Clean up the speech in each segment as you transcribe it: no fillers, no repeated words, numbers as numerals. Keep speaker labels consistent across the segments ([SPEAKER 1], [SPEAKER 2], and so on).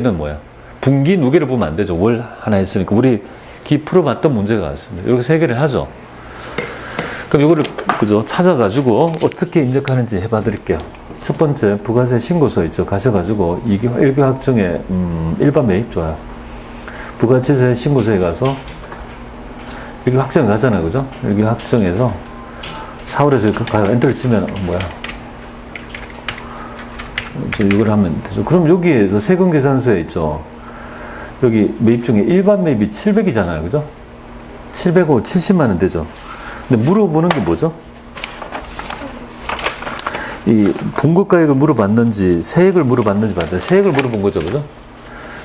[SPEAKER 1] 는 뭐야? 분기 누계를 보면 안 되죠. 월 하나 했으니까. 우리 풀어봤던 문제가 같습니다. 이렇게 세 개를 하죠. 그럼 이거를, 그죠? 찾아가지고 어떻게 입력하는지 해봐 드릴게요. 첫 번째, 부가세 신고서 있죠. 가셔가지고, 1교 학정에, 일반 매입 좋아요. 부가치세 신고서에 가서, 1교 학정 가잖아요. 그죠? 1교 학정에서, 4월에서 가요. 엔터를 치면, 뭐야? 이걸 하면 되죠. 그럼 여기에서 세금계산서에 있죠. 여기 매입 중에 일반 매입이 700이잖아요. 그죠? 700고 70만원 되죠. 근데 물어보는 게 뭐죠? 이 분급가액을 물어봤는지 세액을 물어봤는지 맞아요. 세액을 물어본 거죠. 그죠?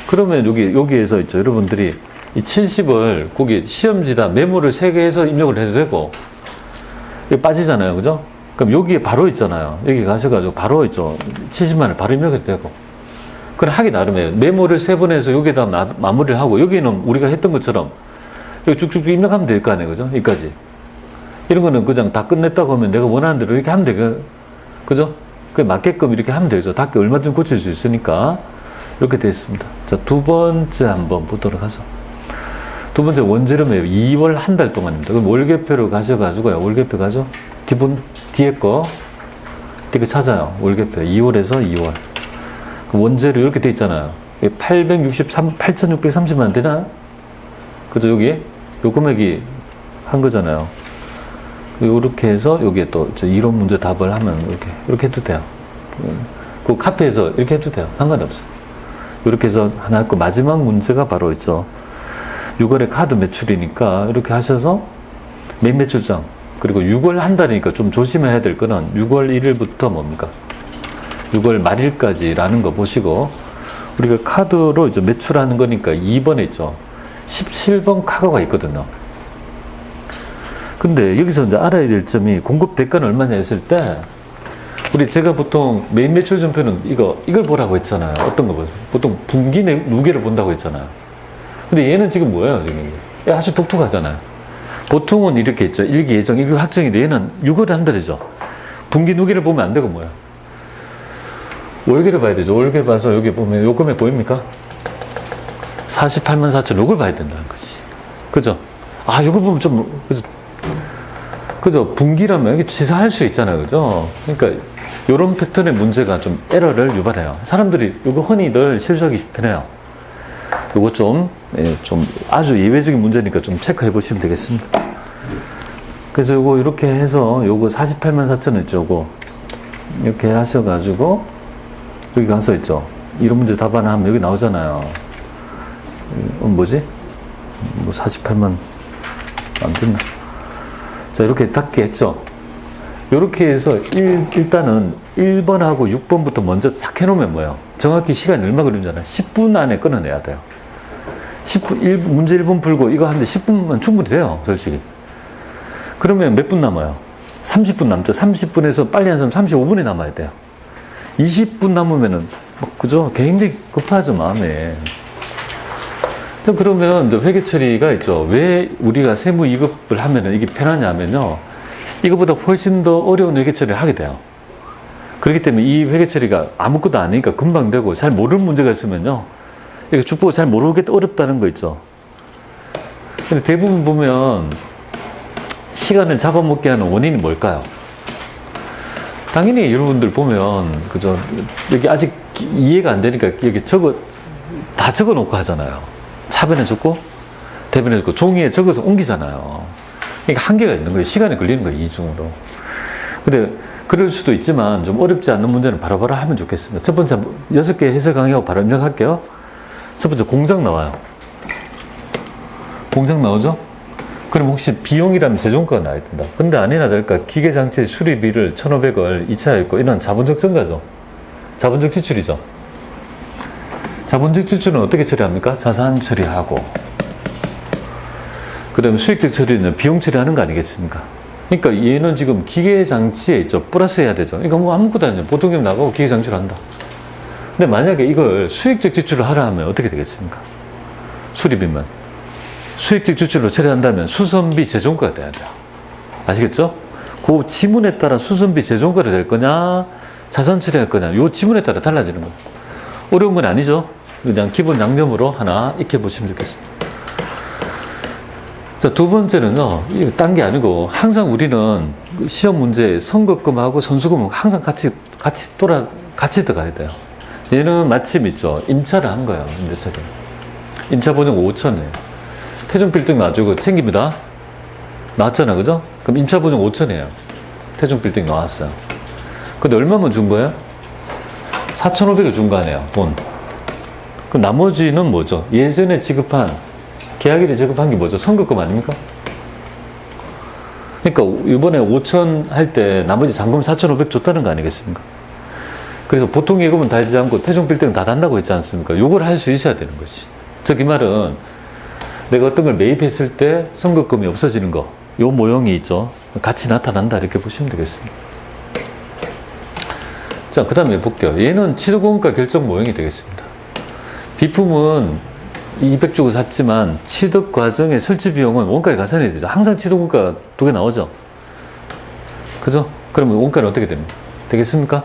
[SPEAKER 1] 그러면 여기에서 있죠. 여러분들이 이 70을 거기 시험지다 메모를 3개 해서 입력을 해도 되고 이거 빠지잖아요. 그죠? 그럼 여기에 바로 있잖아요. 여기 가셔가지고 바로 있죠. 70만을 바로 입력해도 되고. 그럼 하기 나름이에요. 메모를 3번 해서 여기에다 마무리를 하고, 여기는 우리가 했던 것처럼 여기 쭉쭉 입력하면 될 거 아니에요. 그죠? 여기까지. 이런 거는 그냥 다 끝냈다고 하면 내가 원하는 대로 이렇게 하면 되고, 그죠? 그게 맞게끔 이렇게 하면 되죠. 닫게 얼마든지 고칠 수 있으니까. 이렇게 되어 있습니다. 자, 두 번째 한번 보도록 하죠. 두 번째 원재료 매입 2월 한 달 동안입니다. 그럼 월계표로 가셔가지고요. 월계표 가죠? 뒤에 거 찾아요. 월계표 2월에서 2월. 그 원재료 이렇게 돼 있잖아요. 860, 8,630만 되나? 그죠? 여기 요 금액이 한 거잖아요. 이렇게 해서 여기에 또 이론 문제 답을 하면 이렇게 해도 돼요. 그 카페에서 이렇게 해도 돼요. 상관이 없어요. 이렇게 해서 하나 했고, 마지막 문제가 바로 있죠. 6월에 카드 매출이니까 이렇게 하셔서 매입 매출장, 그리고 6월 한 달이니까 좀 조심해야 될 거는 6월 1일부터 뭡니까? 6월 말일까지라는 거 보시고, 우리가 카드로 이제 매출하는 거니까 2번에 있죠. 17번 카드가 있거든요. 근데 여기서 이제 알아야 될 점이 공급 대가는 얼마냐 했을 때, 제가 보통 매입 매출 전표는 이걸 보라고 했잖아요. 어떤 거 보세요? 보통 분기 누계를 본다고 했잖아요. 근데 얘는 지금 뭐예요, 지금? 아주 독특하잖아요. 보통은 이렇게 있죠. 1기 예정, 1기 확정인데 얘는 6월에 한 달이죠. 분기 누계를 보면 안 되고 뭐야? 월계를 봐야 되죠. 월계 봐서 여기 보면 요 금액 보입니까? 48만 4천, 요걸 봐야 된다는 거지. 그죠? 요거 보면 좀, 그죠? 분기라면 이게 치사할 수 있잖아요. 그죠? 그러니까 요런 패턴의 문제가 좀 에러를 유발해요. 사람들이 요거 흔히 늘 실수하기 편해요. 요거 좀 아주 예외적인 문제니까 좀 체크해 보시면 되겠습니다. 그래서 요거 이렇게 해서 요거 48만 4천 있죠. 요거 이렇게 하셔가지고 여기 가서 있죠. 이런 문제 답 하나 하면 여기 나오잖아요. 뭐지? 48만 안 됐나? 자, 이렇게 닫게 했죠. 이렇게 해서 일단은 1번하고 6번부터 먼저 싹 해놓으면 뭐예요? 정확히 시간이 얼마 걸리잖아요. 10분 안에 끊어내야 돼요. 10분, 문제 1번 풀고 이거 하는데 10분만 충분히 돼요. 솔직히. 그러면 몇 분 남아요? 30분 남죠. 30분에서 빨리 한 사람 35분이 남아야 돼요. 20분 남으면은, 그죠? 굉장히 급하죠, 마음에. 그러면 이제 회계 처리가 있죠. 왜 우리가 세무 2급을 하면은 이게 편하냐면요. 이거보다 훨씬 더 어려운 회계 처리를 하게 돼요. 그렇기 때문에 이 회계 처리가 아무것도 아니니까 금방 되고, 잘 모르는 문제가 있으면요. 이거 죽보고 잘 모르겠다 어렵다는 거 있죠. 근데 대부분 보면 시간을 잡아먹게 하는 원인이 뭘까요? 당연히 여러분들 보면, 그죠? 여기 아직 이해가 안 되니까 여기 다 적어 놓고 하잖아요. 차변해 줬고, 대변해 줬고, 종이에 적어서 옮기잖아요. 그러니까 한계가 있는 거예요. 시간이 걸리는 거예요, 이중으로. 근데, 그럴 수도 있지만, 좀 어렵지 않는 문제는 바로바로 하면 좋겠습니다. 첫 번째, 6개 해설 강의하고 바로 입력할게요. 첫 번째, 공장 나와요. 공장 나오죠? 그럼 혹시 비용이라면 재종가가 나와야 된다. 근데 아니나 다를까, 기계장치 수리비를 1,500을 2차 했고, 이런 자본적 증가죠. 자본적 지출이죠. 자본적 지출은 어떻게 처리합니까? 자산 처리하고, 그 다음에 수익적 처리는 비용 처리하는 거 아니겠습니까? 그러니까 얘는 지금 기계장치에 있죠. 플러스 해야 되죠. 그러니까 뭐 아무것도 아니죠. 보통금 나가고 기계장치를 한다. 근데 만약에 이걸 수익적 지출을 하라 하면 어떻게 되겠습니까? 수리비만. 수익적 지출로 처리한다면 수선비 재종가가 돼야 돼요. 아시겠죠? 그 지문에 따라 수선비 재종가를 될 거냐, 자산 처리할 거냐, 요 지문에 따라 달라지는 거예요. 어려운 건 아니죠? 그냥 기본 양념으로 하나 익혀보시면 좋겠습니다. 자, 두 번째는요, 이거 딴 게 아니고, 항상 우리는 시험 문제 선거금하고 선수금은 항상 같이 들어가야 돼요. 얘는 마침 있죠. 임차를 한 거예요, 임대차를. 임차 보증 5천이에요. 태종 빌딩 놔주고 챙깁니다. 나왔잖아요, 그죠? 그럼 임차 보증 5천이에요. 태종 빌딩 나왔어요. 근데 얼마만 준 거예요? 4,500을 준 거 아니에요, 돈. 그럼 나머지는 뭐죠? 예전에 지급한, 계약일에 지급한 게 뭐죠? 선급금 아닙니까? 그러니까 이번에 5천 할 때 나머지 잔금 4,500 줬다는 거 아니겠습니까? 그래서 보통 예금은 달지 않고 태종 빌딩 다 단다고 했지 않습니까? 요걸 할 수 있어야 되는 것이. 즉, 이 말은 내가 어떤 걸 매입했을 때 선급금이 없어지는 거, 요 모형이 있죠. 같이 나타난다. 이렇게 보시면 되겠습니다. 자, 그 다음에 볼게요. 얘는 취득원가 결정 모형이 되겠습니다. 비품은 200 주고 샀지만 취득 과정의 설치 비용은 원가에 가산이 되죠. 항상 취득원가 두 개 나오죠. 그죠? 그러면 원가는 어떻게 됩니까? 되겠습니까?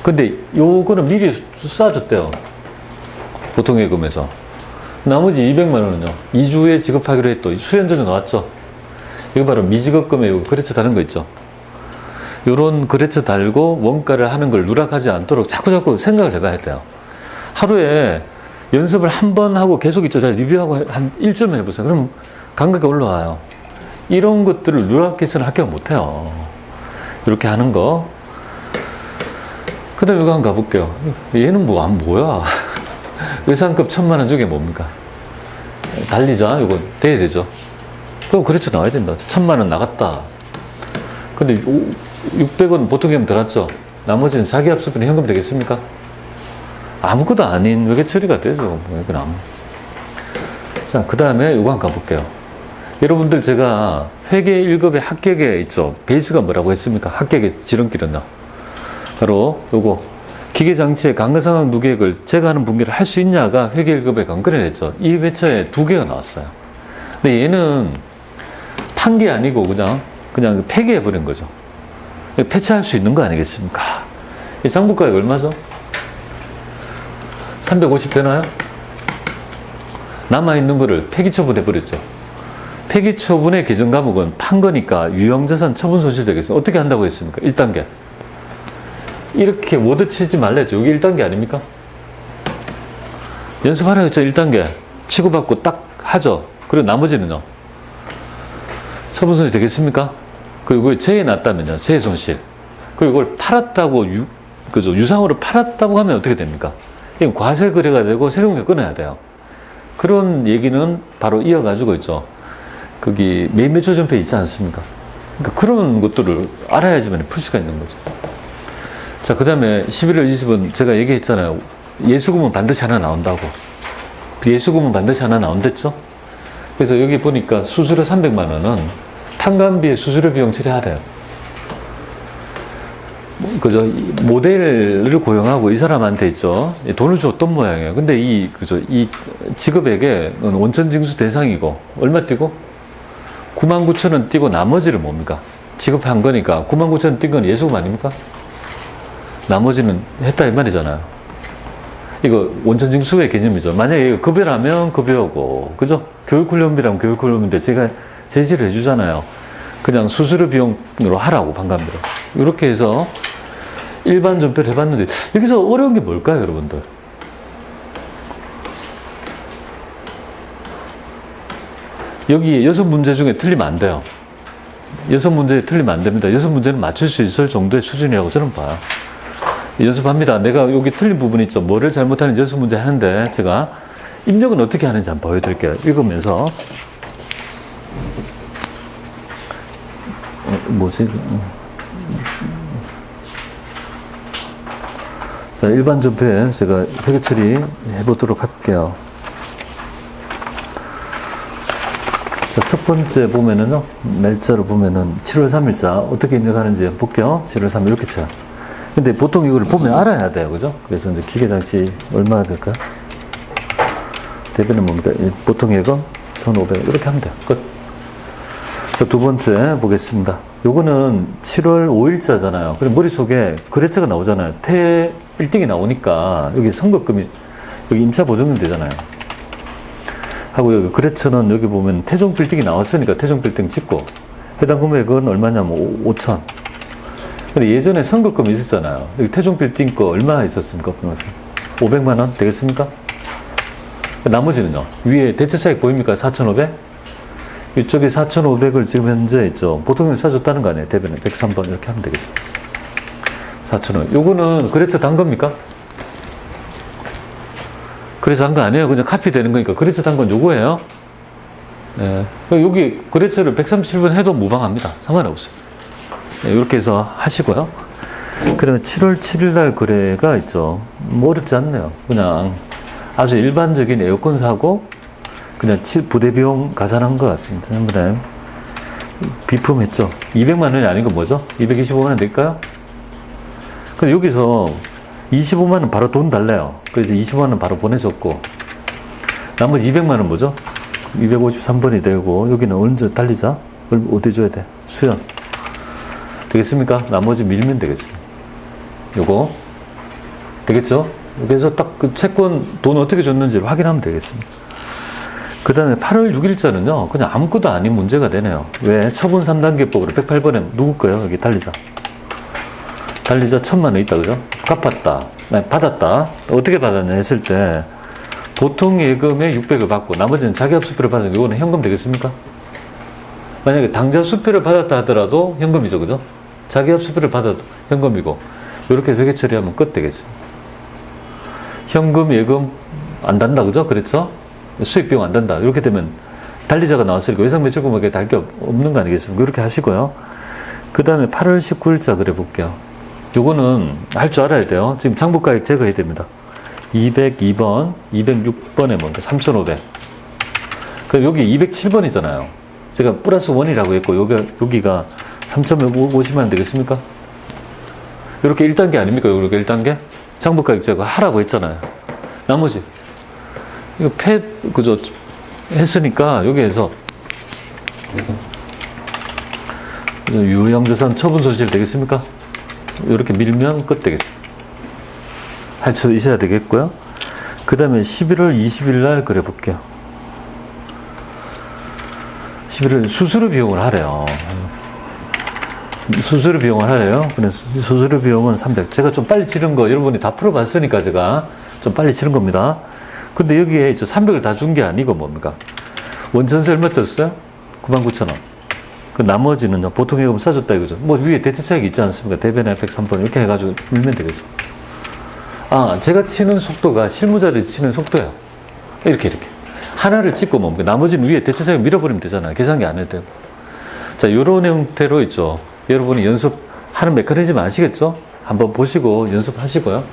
[SPEAKER 1] 근데 요거는 미리 쏴줬대요. 보통 예금에서. 나머지 200만 원은요. 2주에 지급하기로 했던 수연 전에 나왔죠. 이거 바로 미지급금에 요 거래처 다는 거 있죠. 요런 거래처 달고 원가를 하는 걸 누락하지 않도록 자꾸 생각을 해봐야 돼요. 하루에 연습을 한 번 하고 계속 있죠. 잘 리뷰하고 한 일주일만 해보세요. 그럼 감각이 올라와요. 이런 것들을 누락해서는 합격 못해요. 이렇게 하는 거. 그 다음에 이거 한번 가볼게요. 얘는 뭐야? 의상급 1,000만 원 중에 뭡니까? 달리자. 이거 돼야 되죠. 그럼 거래처 나와야 된다. 1,000만 원 나갔다. 근데 600원 보통 예금 들어갔죠. 나머지는 자기 합수분의 현금 되겠습니까? 아무것도 아닌 외계 처리가 되죠. 이건 자, 그 다음에 이거 한번 가볼게요. 여러분들 제가 회계 1급의 합격에 있죠. 베이스가 뭐라고 했습니까? 합격의 지름길은요. 바로 요거 기계장치의 강가상황 누계획을 제가 하는 분기를 할 수 있냐가 회계 1급의 관건을 했죠. 이 회차에 2개가 나왔어요. 근데 얘는 탄 게 아니고 그냥 폐기해버린 거죠. 폐차할 수 있는 거 아니겠습니까? 이 장부가액 얼마죠? 350 되나요? 남아있는 거를 폐기 처분해버렸죠. 폐기 처분의 개정 과목은 판 거니까 유형자산 처분 손실 되겠습니다. 어떻게 한다고 했습니까? 1단계. 이렇게 워드 치지 말랬죠. 여기 1단계 아닙니까? 연습하라 했죠. 1단계. 치고받고 딱 하죠. 그리고 나머지는요. 처분 손실 되겠습니까? 그리고 재해 났다면요. 재해 손실. 그리고 이걸 팔았다고, 유상으로 팔았다고 하면 어떻게 됩니까? 이건 과세 거래가 되고 세금을 끊어야 돼요. 그런 얘기는 바로 이어가지고 있죠. 거기 매매초 전폐 있지 않습니까? 그러니까 그런 것들을 알아야지만 풀 수가 있는 거죠. 자, 그 다음에 11월 20은 제가 얘기했잖아요. 예수금은 반드시 하나 나온다고. 예수금은 반드시 하나 나온댔죠? 그래서 여기 보니까 수수료 300만 원은 탕감비의 수수료 비용 처리하래요. 그죠? 모델을 고용하고 이 사람한테 있죠. 돈을 줬던 모양이에요. 근데 이 지급액에 원천징수 대상이고, 얼마 띄고? 99,000원 띄고 나머지를 뭡니까? 지급한 거니까 99,000원 띈 건 예수금 아닙니까? 나머지는 했다 이 말이잖아요. 이거 원천징수의 개념이죠. 만약에 이거 급여라면 급여고, 그죠? 교육훈련비라면 교육훈련비인데 제가 제시를 해주잖아요. 그냥 수수료 비용으로 하라고, 반감비로. 이렇게 해서 일반 전표를 해봤는데, 여기서 어려운 게 뭘까요, 여러분들? 여기 6문제 중에 틀리면 안 돼요. 6문제에 틀리면 안 됩니다. 6문제는 맞출 수 있을 정도의 수준이라고 저는 봐요. 연습합니다. 내가 여기 틀린 부분 있죠. 뭐를 잘못하는지 6문제 하는데, 제가 입력은 어떻게 하는지 한번 보여드릴게요. 읽으면서. 뭐지? 자, 일반 전표에 제가 회계 처리 해보도록 할게요. 자, 첫 번째 보면은요, 날짜로 보면은 7월 3일자 어떻게 입력하는지 볼게요. 7월 3일 이렇게 쳐요. 근데 보통 이걸 보면 알아야 돼요. 그죠? 그래서 이제 기계장치 얼마나 될까요? 대비는 뭡니까? 보통 예금 1,500 이렇게 하면 돼요. 끝. 자, 두 번째 보겠습니다. 요거는 7월 5일자잖아요. 그럼 머릿속에 거래처가 나오잖아요. 빌딩이 나오니까 여기 선급금이 여기 임차 보증금 되잖아요. 하고 여기 거래처는 여기 보면 태종 빌딩이 나왔으니까 태종 빌딩 찍고 해당 금액은 얼마냐면 5천. 근데 예전에 선거금이 있었잖아요. 여기 태종 빌딩 거 얼마 있었습니까? 500만 원 되겠습니까? 나머지는요. 위에 대체차익 보입니까? 4,500? 이쪽에 4,500을 지금 현재 있죠. 보통은 사줬다는 거 아니에요. 대변에 103번 이렇게 하면 되겠습니다. 4,000원. 요거는 거래처 단 겁니까? 거래처 단 거 아니에요. 그냥 카피 되는 거니까. 거래처 단 건 요거예요. 예. 여기 거래처를 137번 해도 무방합니다. 상관없어요. 예, 이렇게 해서 하시고요. 그러면 7월 7일 날 거래가 있죠. 뭐 어렵지 않네요. 그냥 아주 일반적인 에어컨 사고 그냥 부대 비용 가산한 것 같습니다. 그다음에 비품했죠. 200만 원이 아닌 건 뭐죠? 225만 원 될까요? 근데 여기서 25만 원 바로 돈 달래요. 그래서 25만 원 바로 보내줬고 나머지 200만 원 뭐죠? 253번이 되고 여기는 언제 달리자? 어디 줘야 돼? 수연 되겠습니까? 나머지 밀면 되겠습니다. 요거 되겠죠? 그래서 딱 그 채권 돈 어떻게 줬는지를 확인하면 되겠습니다. 그 다음에 8월 6일자는요 그냥 아무것도 아닌 문제가 되네요. 왜? 처분 3단계법으로 108번에 누구 거예요? 여기 달리자 1,000만 원 있다 그죠? 갚았다 아니, 받았다 어떻게 받았냐 했을 때 보통 예금에 600을 받고 나머지는 자기합 수표를 받은 이거는 현금 되겠습니까? 만약에 당좌 수표를 받았다 하더라도 현금이죠 그죠? 자기합 수표를 받아도 현금이고 이렇게 회계 처리하면 끝 되겠습니다. 현금 예금 안 단다 그죠? 그렇죠? 수익 비용 안 단다 이렇게 되면 달리자가 나왔으니까 외상 매출 금액에 달 게 없는 거 아니겠습니까? 이렇게 하시고요. 그 다음에 8월 19일자 그래 볼게요. 요거는 할 줄 알아야 돼요. 지금 장부가액 제거해야 됩니다. 202번, 206번에 뭔가 3,500. 그럼 여기 207번이잖아요. 제가 플러스 1이라고 했고, 여기가 3,150만 원 되겠습니까? 이렇게 1단계 아닙니까? 이렇게 1단계? 장부가액 제거 하라고 했잖아요. 나머지. 이거 그죠? 했으니까, 여기에서 유형자산 처분 소실 되겠습니까? 이렇게 밀면 끝 되겠습니다. 할 수 있어야 되겠고요. 그 다음에 11월 20일 날 그래 볼게요. 11월 수수료 비용을 하래요. 수수료 비용을 하래요. 그래서 수수료 비용은 300. 제가 좀 빨리 치른 거 여러분이 다 풀어봤으니까 제가 좀 빨리 치른 겁니다. 근데 여기에 300을 다 준 게 아니고 뭡니까? 원천세 얼마 떴어요? 99,000원. 그 나머지는요, 보통 예금 싸줬다 이거죠. 뭐 위에 대체차익이 있지 않습니까? 대변에 103번 이렇게 해가지고 밀면 되겠습니다. 아, 제가 치는 속도가 실무자들이 치는 속도예요. 이렇게. 하나를 찍고 뭡니까? 나머지는 위에 대체차익 밀어버리면 되잖아요. 계산기 안 해도 되고. 자, 요런 형태로 있죠. 여러분이 연습하는 메커니즘 아시겠죠? 한번 보시고 연습하시고요.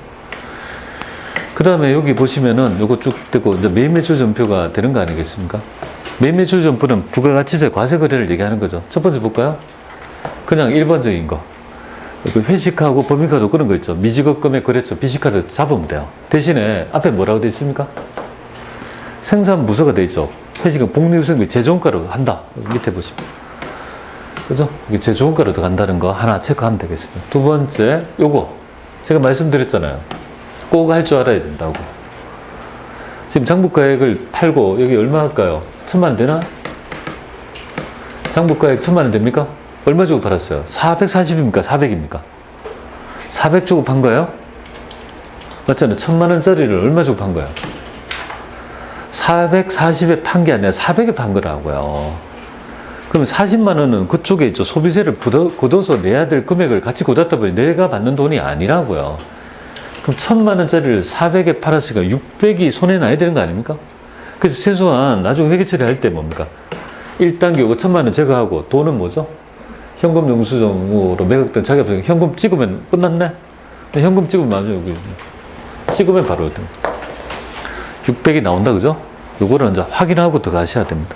[SPEAKER 1] 그 다음에 여기 보시면은 요거 쭉 되고 이제 매매주 전표가 되는 거 아니겠습니까? 매매주 전표는 부가가치세 과세 거래를 얘기하는 거죠. 첫 번째 볼까요? 그냥 일반적인 거. 회식하고 법인카드 그런 거 있죠. 미지급금액 거래처 BC카드 잡으면 돼요. 대신에 앞에 뭐라고 되어 있습니까? 생산부서가 되어 있죠. 회식은 복리후생비 제조원가로 한다. 밑에 보시면. 그죠? 제조원가로 간다는 거 하나 체크하면 되겠습니다. 두 번째, 요거. 제가 말씀드렸잖아요. 꼭 할 줄 알아야 된다고. 지금 장부가액을 팔고 여기 얼마 할까요? 1,000만 원 되나? 장부가액 1,000만 원 됩니까? 얼마 주고 팔았어요? 440입니까? 400입니까? 400 주고 판 거예요? 맞잖아요. 1,000만 원짜리를 얼마 주고 판 거예요? 440에 판 게 아니라 400에 판 거라고요. 그러면 40만 원은 그쪽에 있죠. 소비세를 걷어서 내야 될 금액을 같이 걷었다 보니 내가 받는 돈이 아니라고요. 그럼 1,000만 원짜리를 400에 팔았으니까 600이 손해나야 되는 거 아닙니까? 그래서 최소한 나중에 회계 처리할 때 뭡니까? 1단계 5,000만 원 제거하고 돈은 뭐죠? 현금 영수증으로 매각된 자기합병 현금 찍으면 끝났네? 현금 찍으면 맞아요. 여기. 찍으면 바로 600이 나온다 그죠? 요거를 이제 확인하고 들어가셔야 됩니다.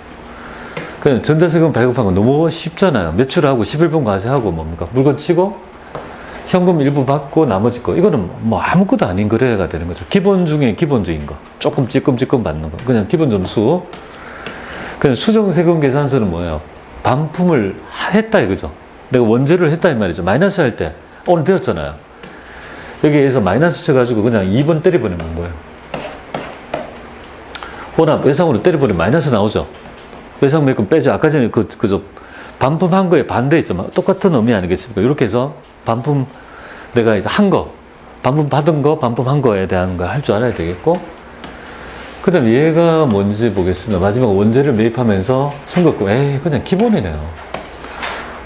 [SPEAKER 1] 그냥 전자세금 발급한 건 너무 쉽잖아요. 매출하고 11분 과세하고 뭡니까? 물건 치고 현금 일부 받고 나머지 거. 이거는 뭐 아무것도 아닌 거래가 되는 거죠. 기본 중에 기본적인 거. 조금 찌끔찌끔 받는 거. 그냥 기본 점수. 그냥 수정세금 계산서는 뭐예요? 반품을 했다 이거죠. 내가 원재료를 했다 이 말이죠. 마이너스 할 때. 오늘 배웠잖아요. 여기에서 마이너스 쳐가지고 그냥 2번 때려버리는 거예요. 혼합 외상으로 때려버리면 마이너스 나오죠. 외상 매금 빼죠. 아까 전에 그저 반품한 거에 반대 있죠. 똑같은 의미 아니겠습니까? 이렇게 해서 반품 내가 이제 한 거, 반품 받은 거, 반품한 거에 대한 걸 할 줄 알아야 되겠고, 그 다음에 얘가 뭔지 보겠습니다. 마지막 원재를 매입하면서 선거금. 에이, 그냥 기본이네요.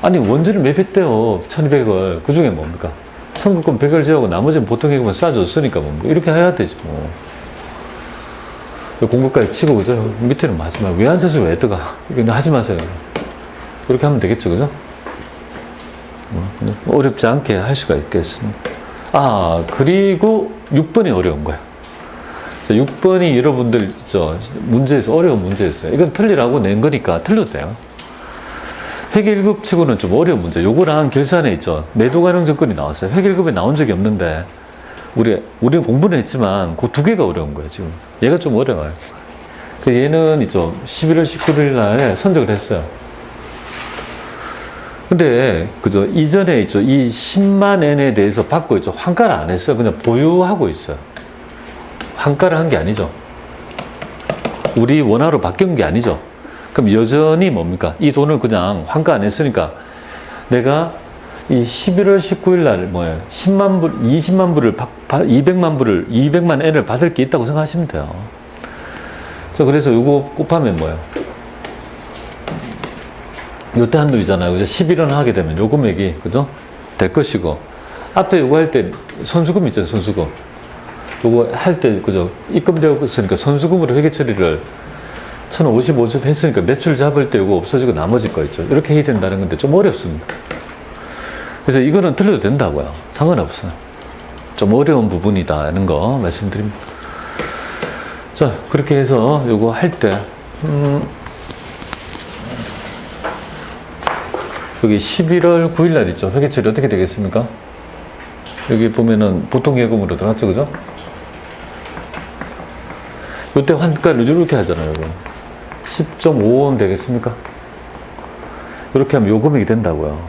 [SPEAKER 1] 아니, 원재를 매입했대요. 1200을. 그 중에 뭡니까? 선거금 100을 제하고 나머지는 보통 예금은 쏴줬으니까 뭡니까? 이렇게 해야 되지, 뭐. 공급까지 치고, 그죠? 밑에는 마지막. 외환세수 왜 뜨가? 이거 하지 마세요. 이렇게 하면 되겠죠, 그죠? 어렵지 않게 할 수가 있겠습니다. 아, 그리고 6번이 어려운 거야. 6번이 여러분들, 문제에서, 어려운 문제였어요. 이건 틀리라고 낸 거니까 틀려도 돼요. 회계 1급 치고는 좀 어려운 문제. 요거랑 결산에 있죠. 매도 가능 정권이 나왔어요. 회계 1급에 나온 적이 없는데, 우리는 공부는 했지만, 그 두 개가 어려운 거예요, 지금. 얘가 좀 어려워요. 얘는 있죠. 11월 19일 날에 선적을 했어요. 근데, 그죠. 이전에 있죠. 이 10만 엔에 대해서 받고 있죠. 환가를 안 했어요. 그냥 보유하고 있어요. 환가를 한 게 아니죠. 우리 원화로 바뀐 게 아니죠. 그럼 여전히 뭡니까? 이 돈을 그냥 환가 안 했으니까 내가 이 11월 19일 날 뭐예요? 10만 불, 20만 불을 200만 엔을 받을 게 있다고 생각하시면 돼요. 그래서 요거 곱하면 뭐예요? 요때 한도이잖아요. 그죠? 11원 하게 되면 요 금액이, 그죠? 될 것이고. 앞에 요거 할 때 선수금 있잖아요. 선수금. 요거 할 때, 그죠? 입금되었으니까 선수금으로 회계 처리를 1055주 했으니까 매출 잡을 때 요거 없어지고 나머지 거 있죠. 이렇게 해야 된다는 건데 좀 어렵습니다. 그래서 이거는 틀려도 된다고요. 상관없어요. 좀 어려운 부분이다. 는 거 말씀드립니다. 자, 그렇게 해서 요거 할 때, 여기 11월 9일 날 있죠. 회계 처리 어떻게 되겠습니까? 여기 보면은 보통 예금으로 들어갔죠. 그죠? 요때 환가를 이렇게 하잖아요. 여러분. 10.5원 되겠습니까? 이렇게 하면 요 금액이 된다고요.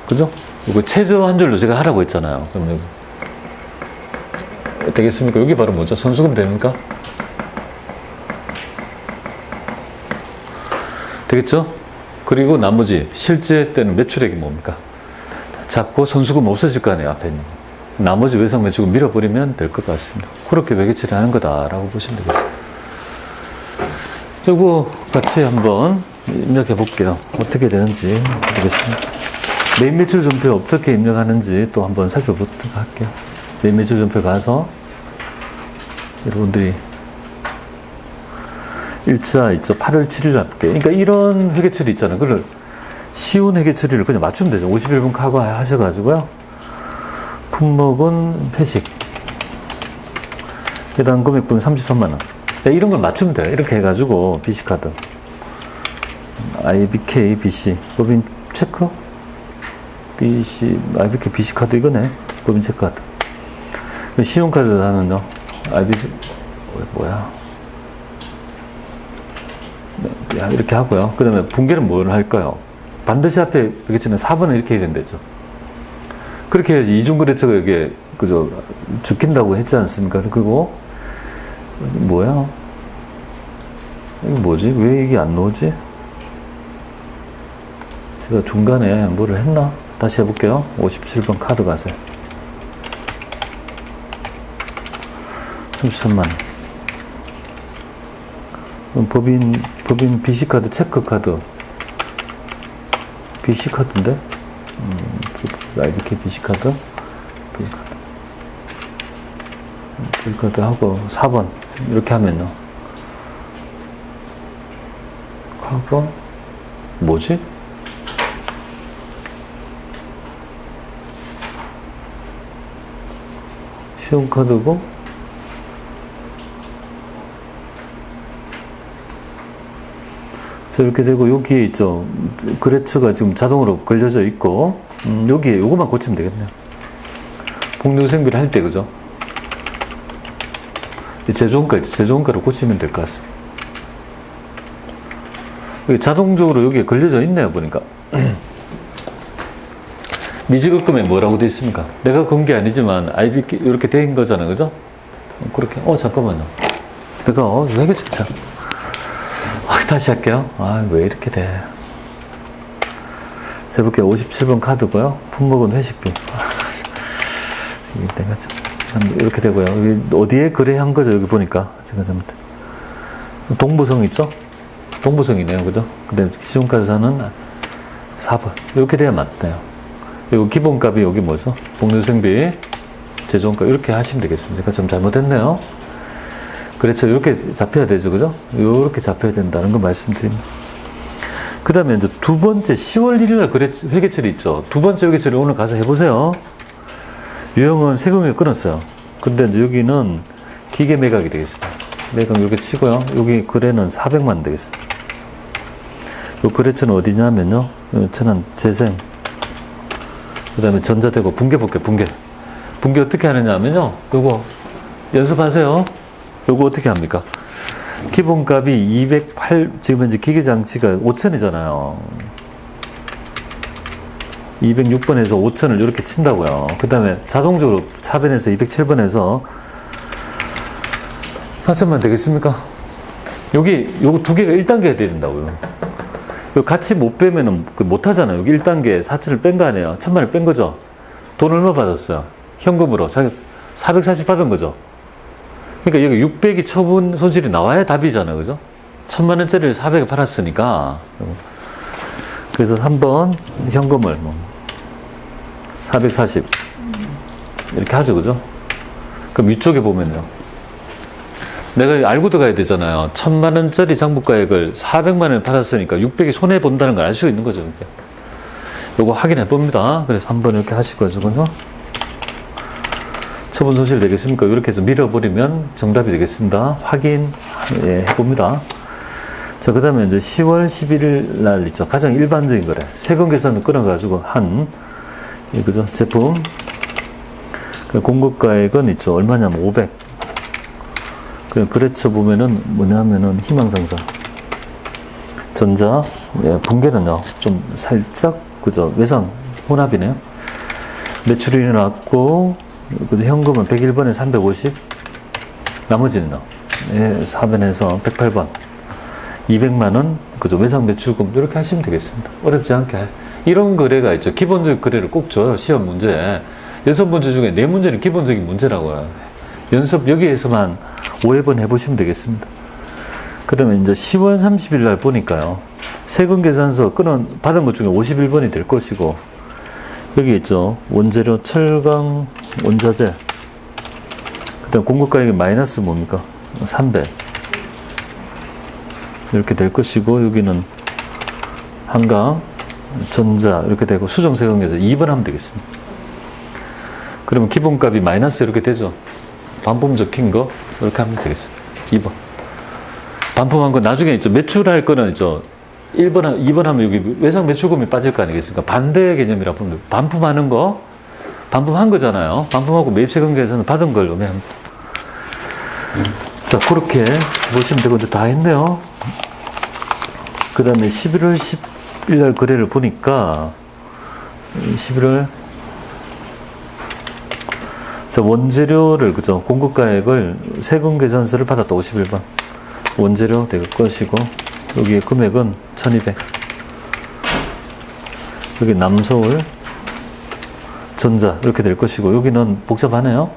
[SPEAKER 1] 그죠? 이거 최저 한 줄로 제가 하라고 했잖아요. 그럼 여기 되겠습니까? 여기 바로 뭐죠? 선수금 됩니까? 되겠죠? 그리고 나머지 실제 때는 매출액이 뭡니까? 자꾸 선수금 없어질 거 아니에요. 앞에 있는 나머지 외상 매출금 밀어버리면 될 것 같습니다. 그렇게 회계처리 하는 거다라고 보시면 되겠습니다. 이거 같이 한번 입력해 볼게요. 어떻게 되는지 보겠습니다. 매입 매출 전표 어떻게 입력하는지 또 한번 살펴보도록 할게요. 매입 매출 전표 가서 여러분들이 일자 있죠. 8월 7일 할게. 그러니까 이런 회계 처리 있잖아요. 그걸 쉬운 회계 처리를 그냥 맞추면 되죠. 51분 카고 하셔가지고요. 품목은 회식. 해당 금액분은 33만원. 이런 걸 맞추면 돼요. 이렇게 해가지고, BC카드. IBK, BC. 법인 체크? BC, IBK, BC카드 이거네. 법인 체크카드. 신용카드 하는요. IBC, 뭐야. 이렇게 하고요. 그 다음에 분계는 뭘 할까요? 반드시 앞에 여기처럼 4번을 이렇게 해야 된다죠. 그렇게 해야지 이중거래처가 이게 그저 죽긴다고 했지 않습니까? 그리고 뭐야? 이거 뭐지? 왜 이게 안 나오지? 제가 중간에 뭐를 했나? 다시 해볼게요. 57번 카드 가세요. 33만 원. 법인 BC카드, 체크카드. BC카드인데? IBK BC카드. BC카드 하고 4번. 이렇게 하면요. 하고, 뭐지? 신용카드고, 이렇게 되고 여기에 있죠. 거래처가 지금 자동으로 걸려져 있고 여기에 요것만 고치면 되겠네요. 복리후생비를 할 때 그죠? 제조원가 있죠. 제조원가를 고치면 될 것 같습니다. 여기 자동적으로 여기에 걸려져 있네요. 보니까 미지급금에 뭐라고 돼 있습니까? 내가 건 게 아니지만 IBK 이렇게 돼 있는 거잖아요. 그죠? 그렇게 잠깐만요. 내가 회계처리상 다시 할게요. 왜 이렇게 돼. 제볼게 57번 카드고요. 품목은 회식비. 내가 참 이렇게 되고요. 여기 어디에 거래한 거죠? 여기 보니까 제가 잘못. 동부성 있죠? 동부성이네요, 그죠? 근데 신용카드사는 4번 이렇게 돼야 맞네요. 그리고 기본값이 여기 뭐죠? 복리후생비, 제조원가 이렇게 하시면 되겠습니다. 제가 좀 잘못했네요. 그렇죠. 이렇게 잡혀야 되죠, 그죠? 이렇게 잡혀야 된다는 거 말씀드립니다. 그 다음에 이제 두 번째 10월 1일 날 회계처리 있죠. 두 번째 회계처리 오늘 가서 해보세요. 유형은 세금을 끊었어요. 근데 이제 여기는 기계 매각이 되겠습니다. 매각 이렇게 치고요. 여기 거래는 400만 원 되겠습니다. 요 거래처는 어디냐면요. 저는 재생. 그 다음에 전자되고 붕괴 볼게요. 붕괴 어떻게 하느냐 하면요. 요거 연습하세요. 요거 어떻게 합니까? 기본값이 208, 지금 현재 기계장치가 5,000이잖아요. 206번에서 5,000을 이렇게 친다고요. 그 다음에 자동적으로 차변에서 207번에서 4,000만 되겠습니까? 요거 두 개가 1단계가 돼야 된다고요. 요 같이 못 빼면은 못 하잖아요. 여기 1단계 4,000을 뺀 거 아니에요. 1,000만을 뺀 거죠. 돈 얼마 받았어요? 현금으로. 자기 440 받은 거죠. 그러니까 여기 600이 처분 손실이 나와야 답이잖아요. 그죠? 1,000만 원짜리를 400에 팔았으니까. 그래서 3번 현금을 440 이렇게 하죠. 그죠? 그럼 위쪽에 보면요. 내가 알고 들어가야 되잖아요. 1,000만 원짜리 장부가액을 400만 원에 팔았으니까 600이 손해 본다는 걸 알 수 있는 거죠. 이렇게. 요거 확인해 봅니다. 그래서 한번 이렇게 하시고 지금요. 처분 손실 되겠습니까? 이렇게 해서 밀어버리면 정답이 되겠습니다. 확인 해봅니다. 자, 그 다음에 이제 10월 11일 날 있죠. 가장 일반적인 거래. 세금 계산을 끊어가지고 그죠? 제품. 공급가액은 있죠. 얼마냐면 500. 거래처 보면은 뭐냐면은 희망상사. 전자. 붕괴는요. 좀 살짝, 그죠? 외상 혼합이네요. 매출이 일어났고, 현금은 101번에 350, 나머지는요. 4번에서 108번, 200만원, 그죠? 외상 매출금, 이렇게 하시면 되겠습니다. 어렵지 않게. 이런 거래가 있죠. 기본적인 거래를 꼭 줘요. 시험 문제. 6문제 중에 4문제는 기본적인 문제라고요. 연습 여기에서만 5회번 해보시면 되겠습니다. 그 다음에 이제 10월 30일 날 보니까요. 세금 계산서 받은 것 중에 51번이 될 것이고, 여기 있죠. 원재료, 철강, 원자재. 그 다음 공급가액이 마이너스 뭡니까? 300. 이렇게 될 것이고, 여기는 한강, 전자, 이렇게 되고, 수정세금에서 2번 하면 되겠습니다. 그러면 기본값이 마이너스 이렇게 되죠. 반품 적힌 거, 이렇게 하면 되겠습니다. 2번. 반품한 거 나중에 있죠. 매출할 거는 있죠. 1번, 2번 하면 여기 외상 매출금이 빠질 거 아니겠습니까? 반대 개념이라 보면 반품하는 거, 반품한 거잖아요. 반품하고 매입세금 계산은 받은 걸 의미합니다. 자, 그렇게 보시면 되고, 이제 다 했네요. 그 다음에 11월 10일 날 거래를 보니까, 11월, 자, 원재료를, 그죠? 공급가액을 세금 계산서를 받았다. 51번. 원재료 될 것이고, 여기에 금액은 1200. 여기 남서울, 전자, 이렇게 될 것이고, 여기는 복잡하네요.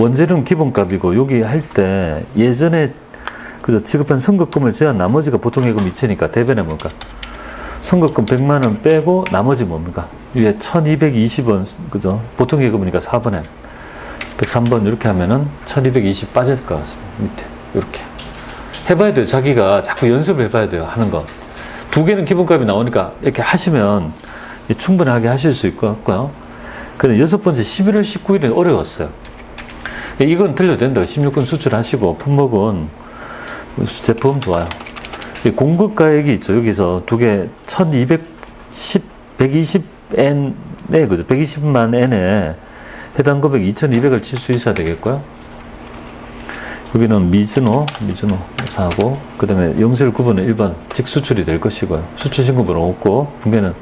[SPEAKER 1] 원재료는 기본값이고, 여기 할 때, 예전에, 그죠? 지급한 선급금을 제한 나머지가 보통예금 이체니까, 대변에 뭔가. 선급금 100만원 빼고, 나머지 뭡니까? 위에 1220원, 그죠? 보통예금이니까 4번에. 103번 이렇게 하면은 1220 빠질 것 같습니다. 밑에. 이렇게. 해봐야 돼요. 자기가 자꾸 연습을 해봐야 돼요. 하는 거. 두 개는 기본값이 나오니까 이렇게 하시면 충분하게 하실 수 있을 것 같고요. 근데 6번째 11월 19일은 어려웠어요. 이건 틀려도 된다. 16건 수출하시고 품목은 제품 좋아요. 공급가액이 있죠. 여기서 두 개 1210, 120N에 그죠? 120만 N에 해당 금액 2,200을 칠 수 있어야 되겠고요. 여기는 미즈노 사고, 그 다음에 영세율 9번은 1번, 즉 수출이 될 것이고요. 수출 신고번호 없고, 분배는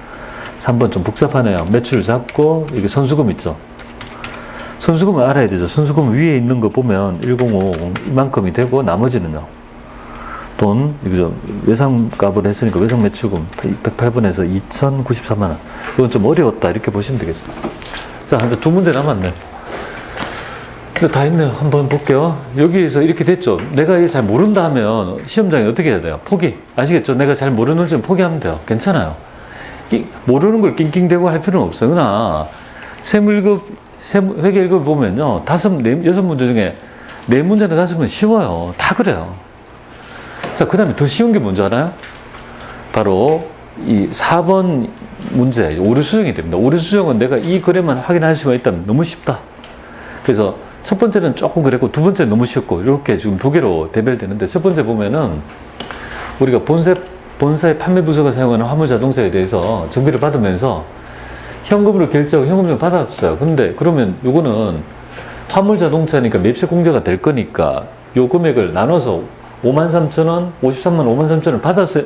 [SPEAKER 1] 3번 좀 복잡하네요. 매출을 잡고, 이게 선수금 있죠. 선수금을 알아야 되죠. 선수금 위에 있는 거 보면 105 이만큼이 되고, 나머지는요. 돈, 이거 외상값을 했으니까 외상 매출금 108번에서 2,093만 원. 이건 좀 어려웠다. 이렇게 보시면 되겠습니다. 자, 이제 두 문제 남았네. 근데 다 했네요. 한번 볼게요. 여기에서 이렇게 됐죠. 내가 이게 잘 모른다 하면 시험장에 어떻게 해야 돼요? 포기. 아시겠죠? 내가 잘 모르는 점 포기하면 돼요. 괜찮아요. 모르는 걸 낑낑대고 할 필요는 없어요. 그러나 회계 1급 보면요. 6문제 중에 4문제나 5문제 쉬워요. 다 그래요. 자, 그 다음에 더 쉬운 게 뭔지 알아요? 바로 이 4번 문제, 오류 수정이 됩니다. 오류 수정은 내가 이 거래만 확인할 수가 있다면 너무 쉽다. 그래서 첫 번째는 조금 그랬고 두 번째는 너무 쉬웠고 이렇게 지금 두 개로 대별되는데 첫 번째 보면은 우리가 본사의 판매 부서가 사용하는 화물 자동차에 대해서 정비를 받으면서 현금으로 결제하고 현금을 받았어요. 근데 그러면 요거는 화물 자동차니까 매입세 공제가 될 거니까 요 금액을 나눠서 53,000원, 53만 53,000원 받았어요.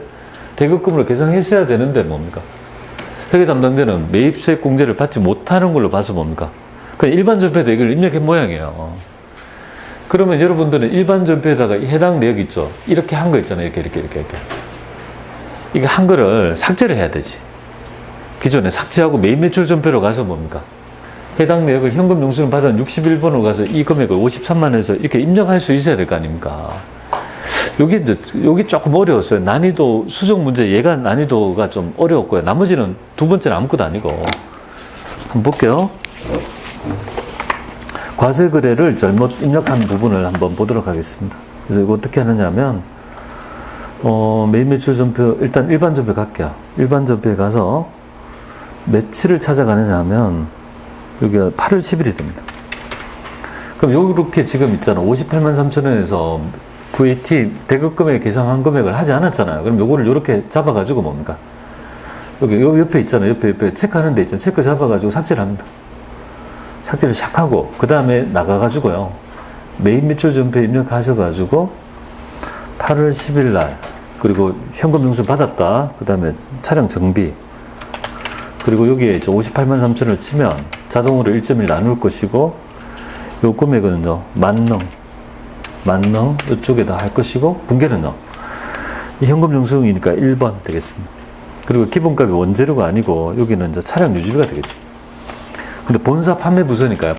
[SPEAKER 1] 대급금으로 계산했어야 되는데 뭡니까? 회계 담당자는 매입세 공제를 받지 못하는 걸로 봐서 뭡니까? 그냥 일반 전표에다 이걸 입력한 모양이에요. 그러면 여러분들은 일반 전표에다가 해당 내역 있죠? 이렇게 한 거 있잖아요. 이렇게. 이거 한 거를 삭제를 해야 되지. 기존에 삭제하고 매입 매출 전표로 가서 뭡니까? 해당 내역을 현금 영수증 받은 61번으로 가서 이 금액을 53만원에서 이렇게 입력할 수 있어야 될 거 아닙니까? 여기 조금 어려웠어요. 난이도, 수정 문제, 얘가 난이도가 좀 어려웠고요. 나머지는 두 번째는 아무것도 아니고. 한번 볼게요. 과세 거래를 잘못 입력한 부분을 한번 보도록 하겠습니다. 그래서 이거 어떻게 하느냐 하면, 매입 매출 전표, 일단 일반 전표 갈게요. 일반 전표에 가서 며칠을 찾아가느냐 하면, 여기가 8월 10일이 됩니다. 그럼 요렇게 지금 있잖아. 58만 3천원에서 VAT 대급금액 계산한 금액을 하지 않았잖아요. 그럼 요거를 요렇게 잡아가지고 뭡니까? 여기 요 옆에 있잖아요. 옆에 체크하는 데 있잖아요. 체크 잡아가지고 삭제를 합니다. 삭제를 샥 하고, 그 다음에 나가가지고요. 매입 매출 전표 입력하셔가지고, 8월 10일 날, 그리고 현금 영수 받았다. 그 다음에 차량 정비. 그리고 여기에 58만 3천원을 치면 자동으로 1.1 나눌 것이고, 요 금액은요, 만능 이쪽에다 할 것이고, 분계는요, 이 현금 영수증이니까 1번 되겠습니다. 그리고 기본값이 원재료가 아니고, 여기는 이제 차량 유지비가 되겠습니다. 근데 본사 판매 부서니까요.